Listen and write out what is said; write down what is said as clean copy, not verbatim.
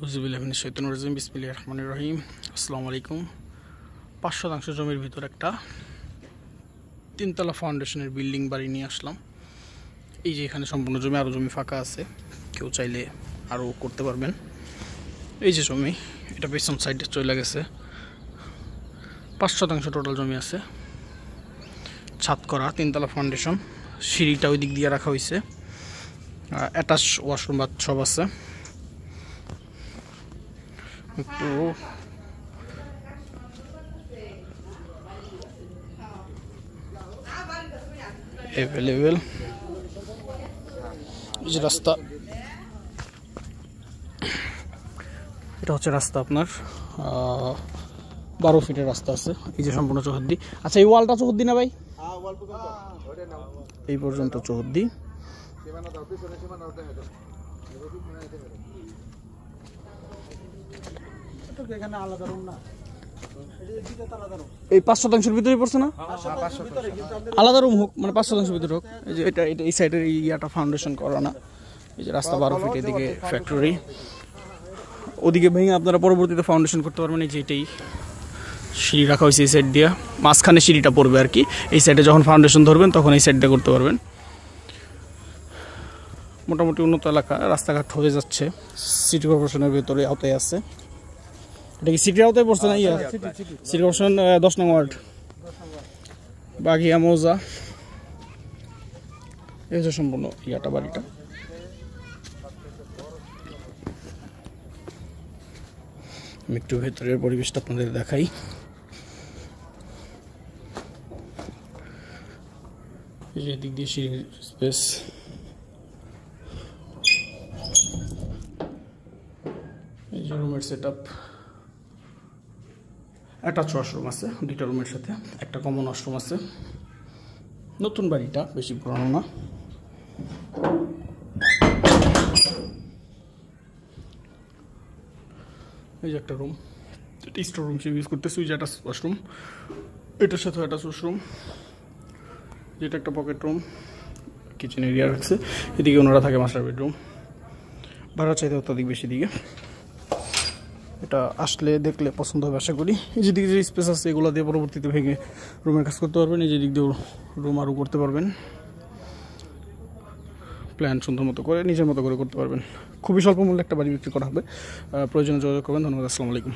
বিসমিল্লাহির রহমানির রহিম। আসসালামু আলাইকুম। 5 শতাংশ জমির ভিতর একটা 3তলা ফাউন্ডেশনের বিল্ডিং বাড়ি নিয়ে আসলাম। এই যে এখানে সম্পূর্ণ জমি, আরও জমি ফাঁকা আছে, কেউ চাইলে আরও করতে পারবেন। এই যে জমি, এটা পেছন সাইডে চলে গেছে। 5 শতাংশ টোটাল জমি আছে, ছাদ করা, 3তলা ফাউন্ডেশন, সিঁড়িটা ওই দিক দিয়ে রাখা হয়েছে, অ্যাটাচ ওয়াশরুম বাথ সব আছে। একটু অ্যাভেলেবেল এই যে রাস্তা, এটা হচ্ছে রাস্তা আপনার 12 ফিটের রাস্তা আছে। এই যে সম্পূর্ণ চৌহদ্দি। আচ্ছা, এই ওয়ালটা চৌহদ্দি না ভাই? এই পর্যন্ত চৌহদ্দি। এই 5 শতাংশের ভিতরে পড়ছে না? আলাদা রুম হোক, মানে 5 শতাংশের ভিতরে হোক। এই যে এটা এই সাইডের এই ইয়াটা ফাউন্ডেশন করা না। এই যে রাস্তা 12 ফিট, এদিকে ফ্যাক্টরি, ওদিকে ভেঙে আপনারা পরবর্তীতে ফাউন্ডেশন করতে পারবেন। এই যে এটাই সিঁড়ি রাখা হয়েছে এই সাইড দিয়ে, মাঝখানে সিঁড়িটা পড়বে আর কি। এই সাইডে যখন ফাউন্ডেশন ধরবেন তখন এই সাইডটা করতে পারবেন। মোটামুটি উন্নত এলাকা, রাস্তাঘাট হয়ে যাচ্ছে, সিটি কর্পোরেশনের ভেতরে আওতায় আছে। এটা কি সিটির আওতায় পড়ছে না? ইয়া সিটি কর্পোরেশন 10 নং ওয়ার্ড, বাগিয়া মৌজা। এই যে সম্পূর্ণ ইয়াটা বাড়িটা। আমি একটু ভেতরের পরিবেশটা আপনাদের দেখাই। এই যে দিক দিয়ে সিঁড়ির স্পেস, এই যে রুমের সেট আপ, অ্যাটাচ ওয়াশরুম আছে 2টা রুমের সাথে, একটা কমন ওয়াশরুম আছে। নতুন বাড়িটা, বেশি পুরানো না। এই যে একটা রুম, এটা স্টোর রুম হিসেবে ইউজ করতেছি। ওই যে অ্যাটাচ ওয়াশরুম, এটার সাথে অ্যাটাচ ওয়াশরুম, যেটা একটা পকেট রুম, কিচেন এরিয়া রাখছে। এদিকে ওনারা থাকে মাস্টার বেডরুম, ভাড়া চাইতে অত্যাধিক বেশি দিকে। এটা আসলে দেখলে পছন্দ হবে আশা করি। এই যে দিকে যে স্পেস আছে, এগুলো দিয়ে পরবর্তীতে ভেঙে রুমের কাজ করতে পারবেন। এই যে দিক দিয়ে রুম আরও করতে পারবেন, প্ল্যান সুন্দর মতো করে নিজের মতো করে করতে পারবেন। খুবই স্বল্প মূল্যে একটা বাড়ি বিক্রি করা হবে। প্রয়োজনে যোগাযোগ করবেন। ধন্যবাদ। আসসালামু আলাইকুম।